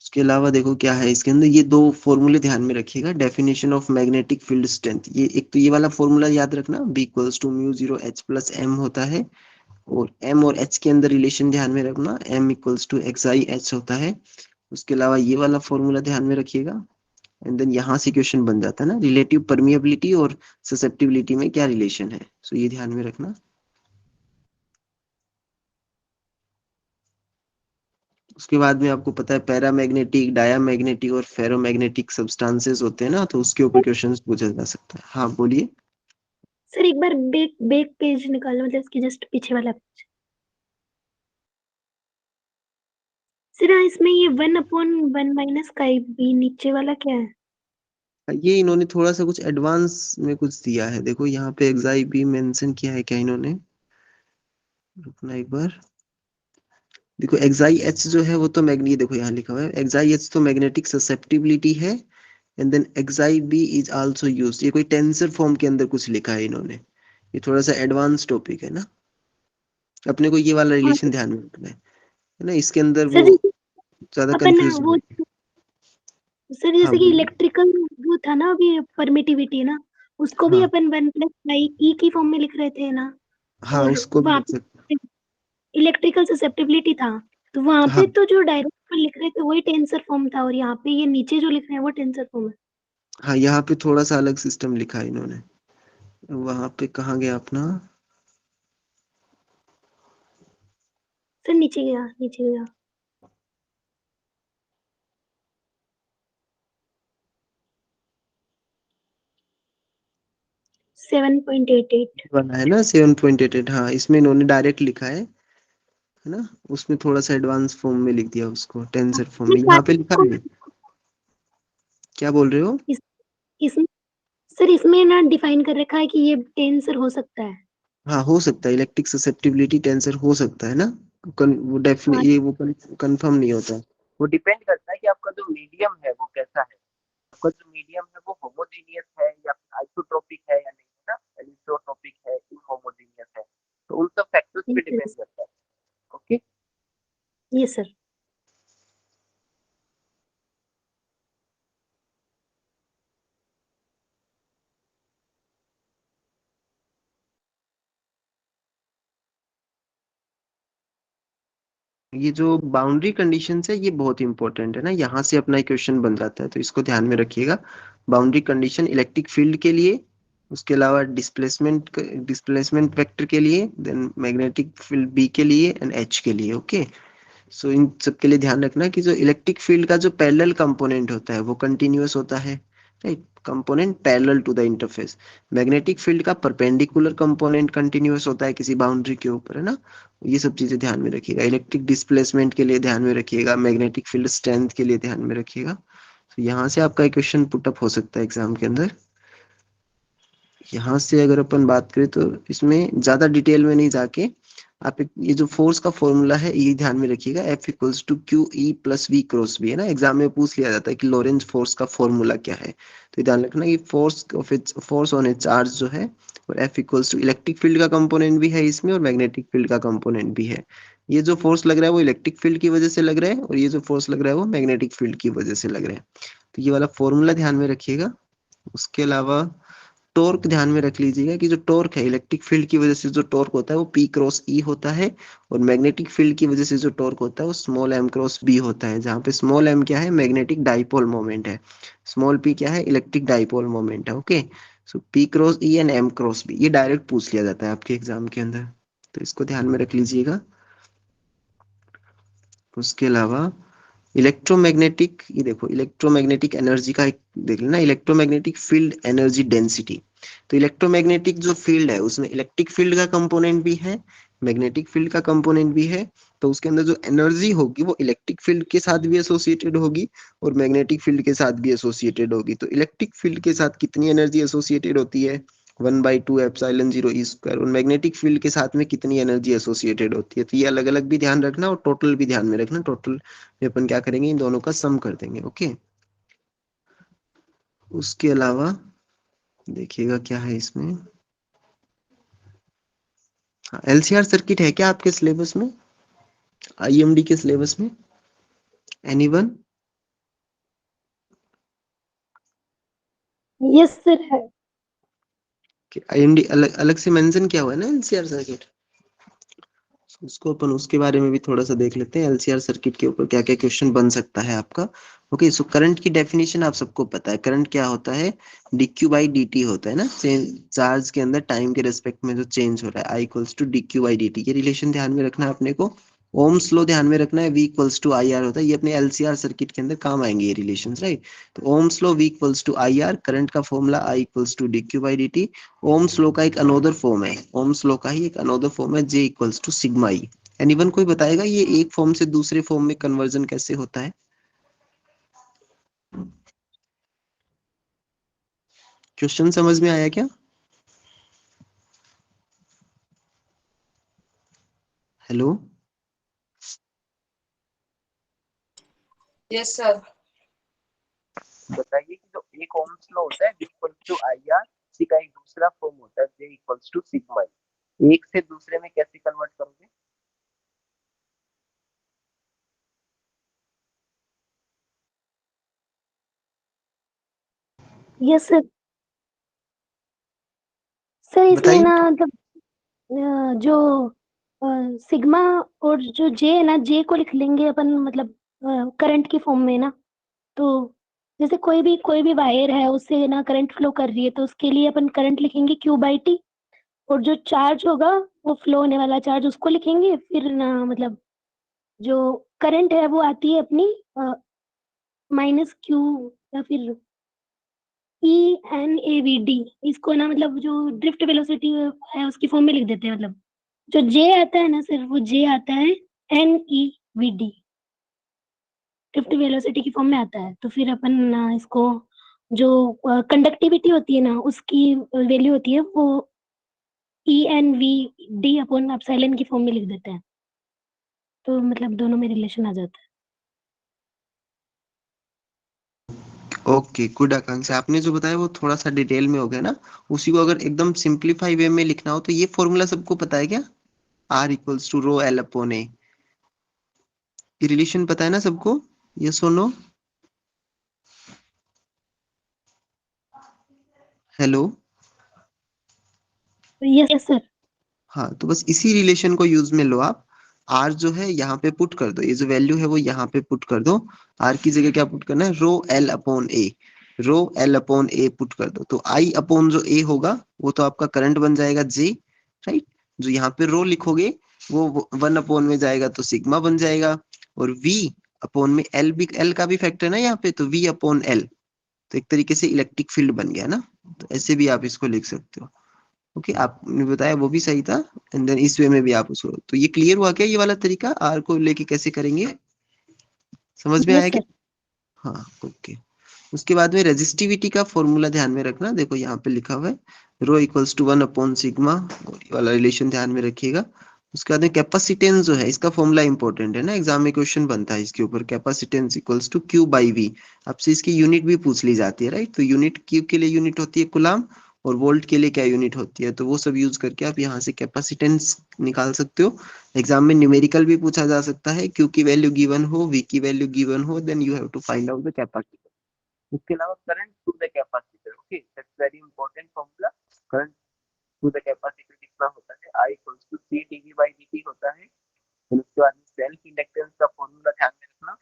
उसके अलावा देखो क्या है इसके अंदर, ये दो फॉर्मूले ध्यान में रखिएगा, definition of magnetic field strength. ये एक तो ये वाला फॉर्मूला याद रखना, B equals to mu 0 H plus M होता है, और एम और एच के अंदर रिलेशन ध्यान में रखना, M equals to chi H होता है। उसके अलावा ये वाला फॉर्मूला ध्यान में रखिएगा। एंड देन यहाँ से क्वेश्चन बन जाता है ना, रिलेटिव परमिएबिलिटी और ससेप्टिबिलिटी में क्या रिलेशन है, सो ये ध्यान में रखना। उसके बाद में आपको पता है पैरामैग्नेटिक, डायामैग्नेटिक और फेरोमैग्नेटिक सब्सटेंसेस होते हैं ना, तो उसके ऊपर क्वेश्चंस पूछा जा सकता है। हाँ बोलिए। सर एक बार बैक बैक पेज निकालो, मतलब इसके जस्ट पीछे वाला पेज। सर इसमें ये 1/1 माइनस का बी नीचे वाला क्या है? ये इन्होंने थोड़ा सा कुछ एडवांस में कुछ दिया है, देखो यहाँ पे एक्साई भी मेंशन किया है क्या इन्होंने, रुकना एक बार। देखो एक्साई एच जो है वो तो मैग्नेटिक, देखो यहाँ लिखा हुआ है एक्साई एच तो मैग्नेटिक ससेप्टिबिलिटी है। And then chi B is also used, ये कोई टेंसर फॉर्म के अंदर कुछ लिखा है इन्होंने, ये थोड़ा सा एडवांस टॉपिक है ना, अपने को ये वाला हाँ रिलेशन ध्यान में रखना है ना, इसके अंदर वो सर, ज्यादा अपन कंफ्यूज वो नहीं। सर हाँ जैसे कि बोलिए। इलेक्ट्रिकल वो था ना अभी परमिटिविटी ना, उसको भी हाँ अपन 1 + i e की फॉर्म में लिख रहे थे ना, हाँ और उसको भी वहां लिख सकते। पे इलेक्ट्रिकल ससेप्टिबिलिटी था, तो वहां हाँ पे तो जो डायरेक्ट पर लिख रहे थे वही टेंसर फॉर्म था, और यहाँ पे ये नीचे जो लिख रहे हैं वो टेंसर फॉर्म है। हाँ यहाँ पे थोड़ा सा अलग सिस्टम लिखा है इन्होंने, वहां पे कहाँ गया अपना, सर नीचे गया, नीचे गया। 7.88। वाला है ना 7.88, हाँ इसमें इन्होंने डायरेक्ट लिखा है ना, उसमें थोड़ा सा एडवांस फॉर्म में लिख दिया उसको, टेंसर फॉर्म में यहाँ पे लिखा है। क्या बोल रहे हो। इस, इसमें सर इसमें ना डिफाइन कर रखा है कि ये टेंसर हो सकता है। हाँ हो सकता है, इलेक्ट्रिक ससेप्टिबिलिटी टेंसर हो सकता है ना, वो डेफिनेट हाँ ये वो कंफर्म नहीं होता, वो डिपेंड करता है कि आपका जो मीडियम है वो कैसा है, आपका जो मीडियम है वो होमोजीनियस है या आइसोट्रोपिक है या नहीं, है ना, एनिसोट्रोपिक है, इनहोमोजीनियस है, तो उन सब फैक्टर्स पे डिपेंड करता है। ओके। ये सर। ये जो बाउंड्री कंडीशंस है ये बहुत इंपॉर्टेंट है ना, यहाँ से अपना क्वेश्चन बन जाता है, तो इसको ध्यान में रखिएगा। बाउंड्री कंडीशन इलेक्ट्रिक फील्ड के लिए, उसके अलावा डिस्प्लेसमेंट वेक्टर के लिए, देन मैग्नेटिक फील्ड बी के लिए एंड एच के लिए। ओके, सो इन सब के लिए ध्यान रखना कि जो इलेक्ट्रिक फील्ड का जो पैरेलल कंपोनेंट होता है वो कंटिन्यूअस होता है, right, component parallel to the interface. Magnetic field का परपेंडिकुलर कंपोनेंट कंटिन्यूअस होता है किसी बाउंड्री के ऊपर, है ना, ये सब चीजें ध्यान में रखिएगा। इलेक्ट्रिक डिस्प्लेसमेंट के लिए ध्यान में रखिएगा, मैग्नेटिक फील्ड स्ट्रेंथ के लिए ध्यान में रखिएगा। तो यहाँ से आपका एक क्वेश्चन पुटअप हो सकता है एग्जाम के अंदर। यहाँ से अगर अपन बात करें तो इसमें ज्यादा डिटेल में नहीं जाके आप ये जो फोर्स का फॉर्मूला है ये ध्यान में रखिएगा, F equals to q E plus v cross B, है ना। एग्जाम में पूछ लिया जाता है कि लोरेंज फोर्स का फॉर्मूला क्या है, तो ध्यान रखना कि फोर्स ऑन ए चार्ज जो है, और F equals to electric field का कंपोनेंट भी है इसमें और मैग्नेटिक फील्ड का कंपोनेंट भी है। ये जो फोर्स लग रहा है वो इलेक्ट्रिक फील्ड की वजह से लग रहा है, और ये जो फोर्स लग रहा है वो मैग्नेटिक फील्ड की वजह से लग रहा है। तो ये वाला फॉर्मूला ध्यान में रखिएगा। उसके अलावा टॉर्क ध्यान में रख लीजिएगा कि जो टॉर्क है, इलेक्ट्रिक फील्ड की वजह से जो टॉर्क होता है वो P क्रॉस E होता है, और मैग्नेटिक फील्ड की वजह से जो टॉर्क होता है वो स्मॉल m क्रॉस B होता है, जहाँ पे स्मॉल m क्या है, मैग्नेटिक डाइपोल मोमेंट है, स्मॉल p क्या है, इलेक्ट्रिक डाइपोल मोमेंट है। Okay, so P cross E and m cross B ये डायरेक्ट पूछ लिया जाता है आपके एग्जाम के अंदर, तो इसको ध्यान में रख लीजिएगा। उसके अलावा इलेक्ट्रोमैग्नेटिक, ये देखो इलेक्ट्रोमैग्नेटिक एनर्जी का एक देख लेना, इलेक्ट्रोमैग्नेटिक फील्ड एनर्जी डेंसिटी। तो इलेक्ट्रोमैग्नेटिक जो फील्ड है उसमें इलेक्ट्रिक फील्ड का कंपोनेंट भी है, मैग्नेटिक फील्ड का कंपोनेंट भी है, तो उसके अंदर जो एनर्जी होगी वो इलेक्ट्रिक फील्ड के साथ भी एसोसिएटेड होगी और मैग्नेटिक फील्ड के साथ भी एसोसिएटेड होगी। तो इलेक्ट्रिक फील्ड के साथ कितनी एनर्जी एसोसिएटेड होती है, 1/2 ε0 E², और मैग्नेटिक फील्ड के साथ में कितनी एनर्जी एसोसिएटेड होती है। तो ये अलग अलग भी ध्यान रखना और टोटल भी ध्यान में रखना। टोटल में अपन क्या करेंगे, इन दोनों का सम कर देंगे। ओके, उसके अलावा देखिएगा क्या है इसमें, हाँ, LCR सर्किट है क्या आपके सिलेबस में, IMD के सिलेबस में, एनीवन? यस सर है। IMD अलग अलग से मेंशन किया हुआ है ना LCR सर्किट, उसको अपन उसके बारे में भी थोड़ा सा देख लेते हैं। LCR सर्किट के ऊपर क्या क्या क्वेश्चन बन सकता है आपका। ओके, सो करंट की डेफिनेशन आप सबको पता है, करंट क्या होता है, dq/dt होता है ना, चार्ज के अंदर टाइम के रेस्पेक्ट में जो चेंज हो रहा है, I इक्वल्स टू dq/dt। ये रिलेशन ध्यान में रखना है अपने को। ओम्स लॉ ध्यान में रखना है, V इक्वल्स टू IR होता है, ये अपने LCR सर्किट के अंदर काम आएंगे ये रिलेशन, राइट। तो Ohm's law V equals to IR, current का formula I equals to dq/dt। Ohm's law का एक अनोदर फॉर्म है, ओम्स लॉ का ही एक अनोदर फॉर्म है, J equals to sigma E. Anyone कोई बताएगा ये एक फॉर्म से दूसरे फॉर्म में कन्वर्जन कैसे होता है? क्वेश्चन समझ में आया क्या? Hello, yes sir. बताइए कि जो एक ओम्स लॉ होता है V इक्वल्स टू IR, इसी का एक दूसरा फॉर्म होता है J equals to sigma E, एक से दूसरे में कैसे कन्वर्ट करोगे? Yes sir. सर इसमें बताइए। ना मतलब जो सिग्मा और जो जे है ना, जे को लिख लेंगे अपन मतलब करंट की फॉर्म में ना। तो जैसे कोई भी वायर है उससे ना करंट फ्लो कर रही है तो उसके लिए अपन करंट लिखेंगे Q/T, और जो चार्ज होगा वो फ्लो होने वाला चार्ज उसको लिखेंगे। फिर ना मतलब जो करंट है वो आती है अपनी -Q या फिर ENAVD, इसको ना मतलब जो ड्रिफ्ट वेलोसिटी है उसकी फॉर्म में लिख देते हैं। मतलब जो J आता है ना सर, वो J आता है NEVD, ड्रिफ्ट वेलोसिटी की फॉर्म में आता है। तो फिर अपन इसको जो कंडक्टिविटी होती है ना उसकी वैल्यू होती है वो ENVD/एप्सिलॉन की फॉर्म में लिख देते हैं। तो मतलब दोनों में रिलेशन आ जाता है। ओके, गुड आकांक्षा, आपने जो बताया वो थोड़ा सा डिटेल में हो गया ना। उसी को अगर एकदम सिंप्लीफाई वे में लिखना हो तो ये फॉर्मूला सबको पता है क्या, R equals to rho L upon A, ये रिलेशन पता है ना सबको, ये सुनो। Hello, yes sir. हाँ, तो बस इसी रिलेशन को यूज में लो आप। R जो है यहाँ पे पुट कर दो, ये जो वैल्यू है वो यहाँ पे पुट कर दो। R की जगह क्या पुट करना है, रो L अपॉन ए, रो L अपॉन ए पुट कर दो। तो I अपॉन जो A होगा वो तो आपका करंट बन जाएगा J, राइट। जो यहाँ पे रो लिखोगे वो 1 अपॉन में जाएगा तो सिग्मा बन जाएगा, और V अपॉन में L भी, L का भी फैक्टर है ना यहाँ पे, तो V अपॉन L, तो एक तरीके से इलेक्ट्रिक फील्ड बन गया ना। तो ऐसे भी आप इसको लिख सकते हो। ओके, आपने बताया वो भी सही था, एंड देन इस वे में भी आप उसको, तो ये क्लियर हुआ क्या, ये वाला तरीका आर को लेके कैसे करेंगे, समझ में आया यस क्या? सर। हाँ, ओके। उसके बाद में रेजिस्टिविटी का फॉर्मूला ध्यान में रखना, देखो यहाँ पे लिखा हुआ है रो इक्वल्स टू 1 अपॉन सिग्मा, और ये वाला रिलेशन ध्यान में रखिएगा। उसके बाद में कैपेसिटेंस जो है इसका फॉर्मूला इंपॉर्टेंट है ना, एग्जाम में क्वेश्चन बनता है इसके ऊपर। Capacitance equals to Q by V. आपसे इसकी यूनिट भी पूछ ली जाती है, राइट। तो यूनिट क्यू के लिए यूनिट होती है कुलाम, और वोल्ट के लिए क्या यूनिट होती है, तो वो सब यूज करके आप यहाँ से कैपेसिटेंस निकाल सकते हो। एग्जाम में न्यूमेरिकल भी पूछा जा सकता है, क्यू की वैल्यू गिवन हो, वी की वैल्यू गिवन हो, then you have to find out the capacitance. उसके अलावा current to the capacitor, okay, that's very important formula. Current to the capacitor कितना होता है, I equals to C dV by dt होता है। फिर उसके बाद सेल्फ इंडक्टेंस का फॉर्मूला ध्यान में रखना।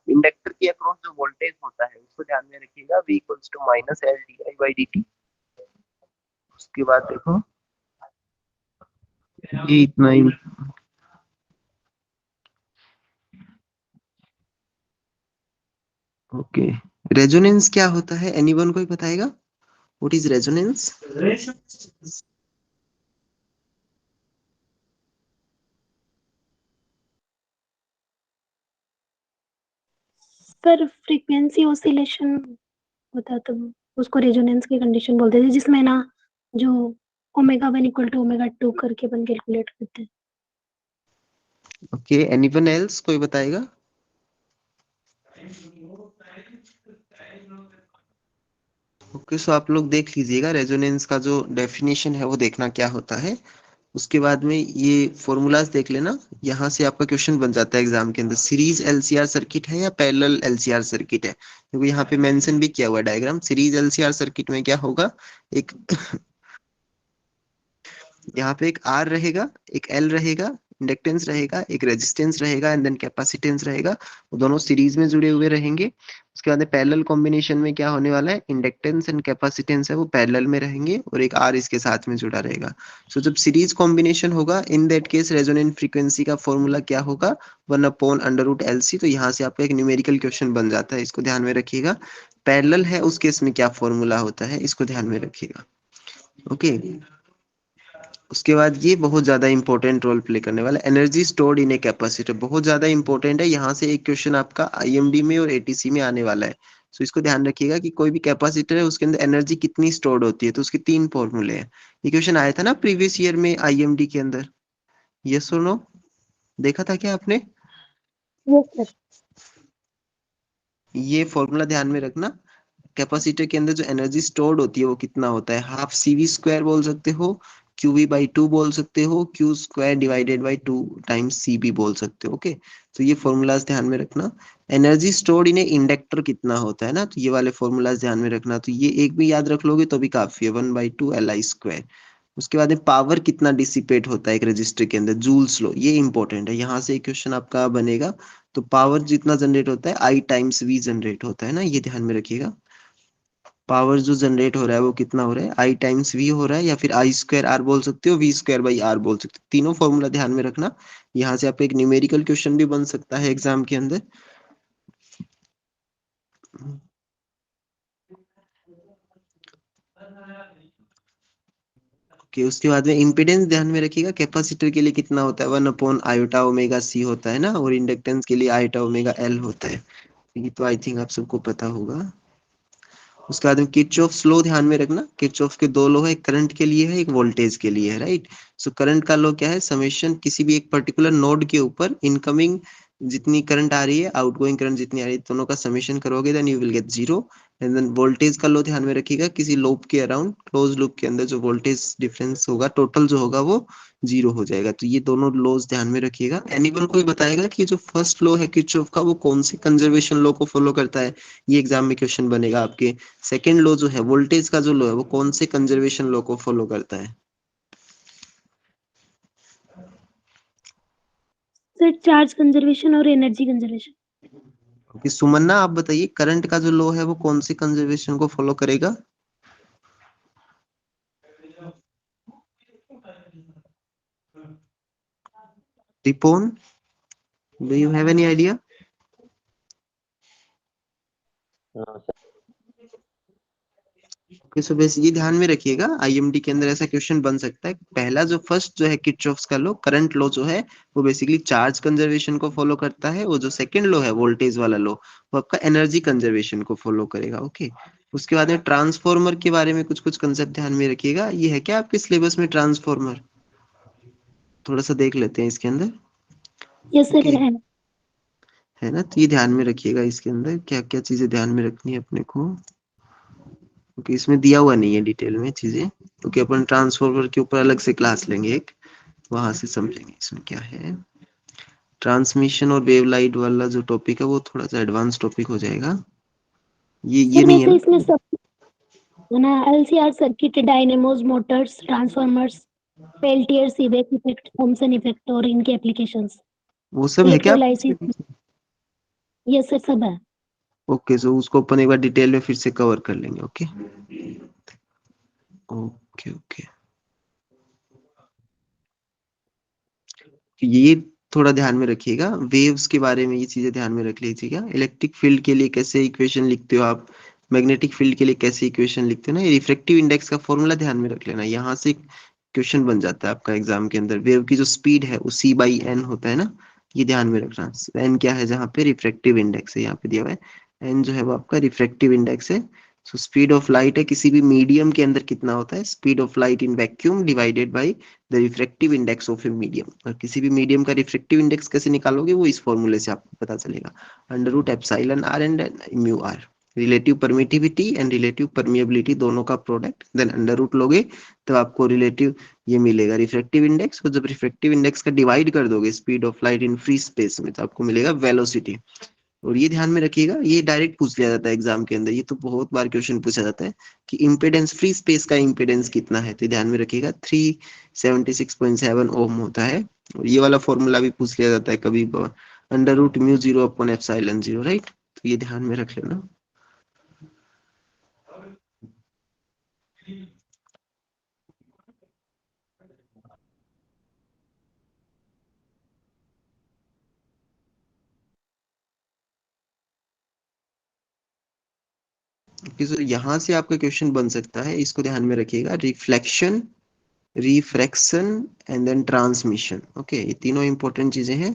इंडक्टर के अक्रॉस जो वोल्टेज होता है उसको ध्यान में रखिएगा, V equals to minus L di by dt। उसके बाद देखो ये इतना ही, ओके। रेजोनेंस क्या होता है, एनीवन कोई बताएगा? What is resonance? पर फ्रीक्वेंसी ऑसिलेशन होता तो उसको रेजोनेंस की कंडीशन बोलते थे, जिसमें ना जो ओमेगा 1 इक्वल टू ओमेगा 2 करके अपन कैलकुलेट करते हैं। ओके, एनीवन एल्स कोई बताएगा? ओके, सो आप लोग देख लीजिएगा रेजोनेंस का जो डेफिनेशन है वो देखना क्या होता है। उसके बाद में ये फॉर्मूलाज देख लेना, यहाँ से आपका क्वेश्चन बन जाता है एग्जाम के अंदर। सीरीज एलसीआर सर्किट है या पैरेलल एलसीआर सर्किट है, क्योंकि यहाँ पे मेंशन भी किया हुआ है डायग्राम। सीरीज एलसीआर सर्किट में क्या होगा, एक यहाँ पे एक R रहेगा, एक L रहेगा, इंडक्टेंस रहेगा, एक रेजिस्टेंस रहेगा, एंड देन कैपेसिटेंस रहेगा। वो दोनों सीरीज में जुड़े हुए रहेंगे। उसके बाद पैरेलल कॉम्बिनेशन में क्या होने वाला है, इंडक्टेंस एंड कैपेसिटेंस है वो पैरेलल में रहेंगे, और एक R इसके साथ में जुड़ा रहेगा। सो जब सीरीज कॉम्बिनेशन होगा, इन दैट केस रेजोनेंट फ्रीक्वेंसी का फॉर्मूला क्या होगा, 1/√LC। तो यहाँ से आपका एक न्यूमेरिकल क्वेश्चन बन जाता है, इसको ध्यान में रखिएगा। पैरेलल है उस केस में क्या फॉर्मूला होता है, इसको ध्यान में रखिएगा, ओके। उसके बाद ये बहुत ज्यादा इंपॉर्टेंट रोल प्ले करने वाला, energy stored in a capacitor, बहुत ज्यादा इंपॉर्टेंट है। यहाँ से एक क्वेश्चन आपका आईएमडी में और एटीसी में आने वाला है। सो इसको ध्यान रखिएगा कि कोई भी कैपेसिटर है उसके अंदर एनर्जी कितनी स्टोर्ड होती है, तो उसके 3 फॉर्मूले हैं। ये क्वेश्चन आया था ना प्रीवियस ईयर में आईएमडी के अंदर, यस और नो, देखा था क्या आपने? Yes sir. ये फॉर्मूला ध्यान में रखना। कैपेसिटर के अंदर जो एनर्जी स्टोर्ड होती है वो कितना होता है, हाफ CV स्क्वायर बोल सकते हो, QV/2 बोल सकते हो, Q square divided by 2 times CB बोल सकते हो, ओके। तो ये फॉर्मूलाज ध्यान में रखना। एनर्जी स्टोर्ड इन इंडक्टर कितना होता है ना, तो ये वाले फॉर्मूलाज ध्यान में रखना। तो ये एक भी याद रख लोगे तो भी काफी है, 1/2 Li स्क्वायर। उसके बाद पावर कितना डिसिपेट होता है एक रजिस्टर के अंदर, जूल्स लो, ये इंपॉर्टेंट है। यहाँ से एक क्वेश्चन आपका बनेगा। तो पावर जितना जनरेट होता है I टाइम्स V जनरेट होता है ना, ये ध्यान में रखिएगा। पावर जो जनरेट हो रहा है वो कितना हो रहा है, I टाइम्स V हो रहा है, या फिर I स्क्वायर R बोल सकते हो, V स्क्वायर बाई R बोल सकते हो। तीनों फॉर्मूला ध्यान में रखना। यहाँ से आपका एक न्यूमेरिकल क्वेश्चन भी बन सकता है एग्जाम के अंदर। ओके, उसके बाद में इम्पीडेंस ध्यान में रखिएगा। कैपेसिटर के लिए कितना होता है, 1/I/ओमेगा C होता है ना, और इंडक्टेंस के लिए I/ओमेगा L होता है। ये तो आई थिंक आप सबको पता होगा। उसके बाद में किरचॉफ लॉ ध्यान में रखना। किरचॉफ के 2 लॉ है, एक करंट के लिए है, एक वोल्टेज के लिए है, राइट। सो करंट का लॉ क्या है, समेशन किसी भी एक पर्टिकुलर नोड के ऊपर इनकमिंग जितनी करंट आ रही है, आउटगोइंग करंट जितनी आ रही है, दोनों का समेशन करोगे then you will get 0। And then voltage का लॉ ध्यान में रखिएगा, किसी लूप के अराउंड क्लोज लूप के अंदर जो वोल्टेज डिफरेंस होगा टोटल जो होगा वो 0 हो जाएगा। तो ये दोनों लॉज ध्यान में रखिएगा। एनीवन कोई बताएगा कि जो फर्स्ट लॉ है किरचॉफ का वो कौन सी कंजर्वेशन लॉ को फॉलो करता है? ये एग्जाम में क्वेश्चन बनेगा आपके। सेकेंड लॉ जो है वोल्टेज का जो लॉ है वो कौन से कंजर्वेशन लॉ को फॉलो करता है? सर चार्ज कंजर्वेशन और एनर्जी कंजर्वेशन। कि सुमन्ना आप बताइए, करंट का जो लॉ है वो कौन से कंजर्वेशन को फॉलो करेगा? Ripon, do you have any idea? So basically ध्यान में रखिएगा, आईएमडी के अंदर ऐसा क्वेश्चन बन सकता है। पहला जो फर्स्ट जो है किरचॉफ्स का लॉ, करंट लॉ जो है वो बेसिकली चार्ज कंजर्वेशन को फॉलो करता है, और जो सेकंड लॉ है वोल्टेज वाला लॉ वो आपका एनर्जी कंजर्वेशन को फॉलो करेगा, ओके। उसके बाद में ट्रांसफॉर्मर के बारे में कुछ कुछ कंसेप्ट ध्यान में रखिएगा। ये है क्या आपके सिलेबस में ट्रांसफॉर्मर? थोड़ा सा देख लेते हैं इसके अंदर। यस सर ओके, है। है ना? तो ये ध्यान में रखिएगा इसके अंदर क्या क्या चीजें ध्यान में रखनी है अपने को, क्योंकि इसमें दिया हुआ नहीं है डिटेल में चीजें, क्योंकि अपन ट्रांसफॉर्मर के ऊपर अलग से क्लास लेंगे एक, वहां से समझेंगे इसमें क्या है। ट्रांसमिशन और वेवलाइट वाला जो टॉपिक है वो थोड़ा सा एडवांस टॉपिक हो जाएगा। ये सर नहीं है वैसे इसमें ना? सब है ना, LCR circuit, dynamos, motors, transformers, Peltier, Seebeck effect, Thomson effect और इनके एप्लीकेशंस, वो सब है क्या आपके इलेक्ट्रोलाइसिस। पीछे? यस सर सब है। ओके, सो उसको अपन एक बार डिटेल में फिर से कवर कर लेंगे। ओके ओके ओके, ये थोड़ा ध्यान में रखिएगा, वेव्स के बारे में ये चीजें ध्यान में रख लीजिएगा। इलेक्ट्रिक फील्ड के लिए कैसे इक्वेशन लिखते हो आप, मैग्नेटिक फील्ड के लिए कैसे इक्वेशन लिखते हो ना, ये रिफ्रैक्टिव इंडेक्स का फॉर्मूला ध्यान में रख लेना। यहाँ से क्वेश्चन बन जाता है आपका एग्जाम के अंदर। वेव की जो स्पीड है वो c/n होता है ना, ये ध्यान में रखना। n क्या है, जहाँ पे रिफ्रैक्टिव इंडेक्स है, यहाँ पे दिया हुआ है n जो है वो आपका रिफ्रैक्टिव इंडेक्स है। सो स्पीड ऑफ लाइट है किसी भी मीडियम के अंदर कितना होता है, speed of light in vacuum divided by the refractive index of a medium. और किसी भी मीडियम का रिफ्रैक्टिव इंडेक्स कैसे निकालोगे, वो इस फॉर्मूले से आपको पता चलेगा, under root epsilon R and mu R. Relative permittivity and relative permeability दोनों का प्रोडक्ट, देन अंडर रूट लोगे तो आपको रिलेटिव ये मिलेगा रिफ्रैक्टिव इंडेक्स। और जब रिफ्रैक्टिव इंडेक्स का डिवाइड कर दोगे speed of light in free space में, तो आपको मिलेगा वेलोसिटी। और ये ध्यान में रखिएगा, ये डायरेक्ट पूछ लिया जाता है एग्जाम के अंदर, ये तो बहुत बार क्वेश्चन पूछा जाता है कि इम्पेडेंस, फ्री स्पेस का इम्पेडेंस कितना है, तो ध्यान में रखिएगा 376.7 ओम होता है। और ये वाला फॉर्मूला भी पूछ लिया जाता है कभी, under root mu 0 upon epsilon 0, right? तो ये ध्यान में रख लेना। यहाँ से आपका क्वेश्चन बन सकता है, इसको ध्यान में रखिएगा। Reflection, refraction and then transmission. Okay, ये तीनों इंपॉर्टेंट चीजें हैं,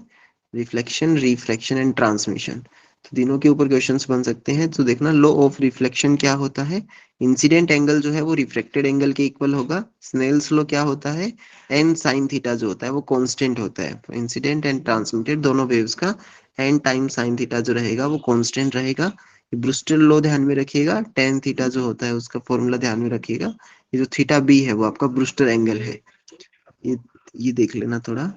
रिफ्लेक्शन, रिफ्रैक्शन एंड ट्रांसमिशन। तो तीनों के ऊपर क्वेश्चंस बन सकते हैं। तो देखना, लॉ ऑफ रिफ्लेक्शन क्या होता है, इंसिडेंट एंगल जो है वो रिफ्लेक्टेड एंगल के इक्वल होगा। स्नेल्स लॉ क्या होता है, एन साइन थीटा जो होता है वो कांस्टेंट होता है। इंसिडेंट एंड ट्रांसमिटेड दोनों वेव्स का एन टाइम साइन थीटा जो रहेगा वो कांस्टेंट रहेगा। ब्रूस्टर लॉ ध्यान में रखिएगा, टेन थीटा जो होता है उसका फॉर्मूला ध्यान में रखिएगा। ये जो थीटा बी है वो आपका ब्रूस्टर एंगल है। ये ये देख लेना थोड़ा।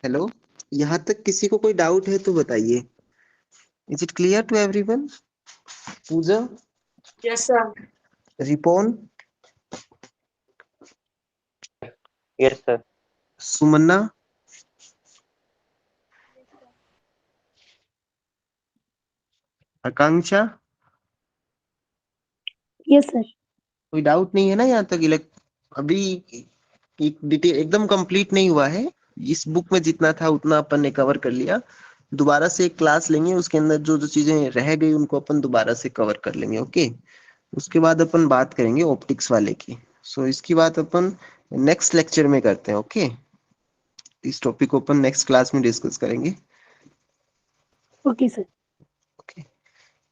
हेलो, यहाँ तक किसी को कोई डाउट है तो बताइए। Is it clear to everyone? Puja, Yes, sir. Ripon, Yes, sir. Sumanna, Akanksha, yes sir. कोई डाउट नहीं है ना यहाँ तक? अभी एक डिटेल एकदम कंप्लीट नहीं हुआ है। इस बुक में जितना था उतना अपन ने कवर कर लिया। दोबारा से एक क्लास लेंगे, उसके अंदर जो जो चीजें रह गई उनको अपन दोबारा से कवर कर लेंगे। ओके, उसके बाद अपन बात करेंगे ऑप्टिक्स वाले की। सो इसकी बात अपन नेक्स्ट लेक्चर में करते हैं। ओके, इस टॉपिक को अपन नेक्स्ट क्लास में डिस्कस करेंगे। Okay sir. ओके,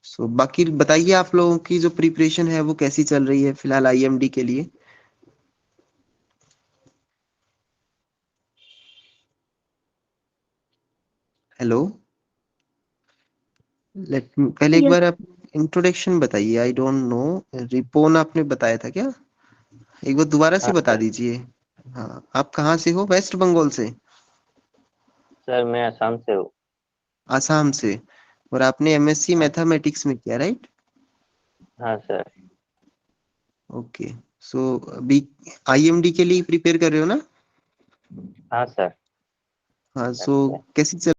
सो बाकी बताइए, आप लोगों की जो प्रिपरेशन है वो कैसी चल रही है फिलहाल आईएमडी के लिए? हेलो, पहले एक यस बार आप इंट्रोडक्शन बताइए। आई डोंट नो, रिपोन आपने बताया था क्या? एक बार दोबारा से हाँ बता सर। दीजिए। हाँ, आप कहाँ से हो? वेस्ट बंगाल से? सर मैं असम से हूँ। आसाम से। और आपने एमएससी हाँ। मैथमेटिक्स में किया, राइट? हाँ सर। ओके, सो अभी IMD के लिए प्रिपेयर कर रहे हो ना? हाँ सर। हाँ, सो कैसी चल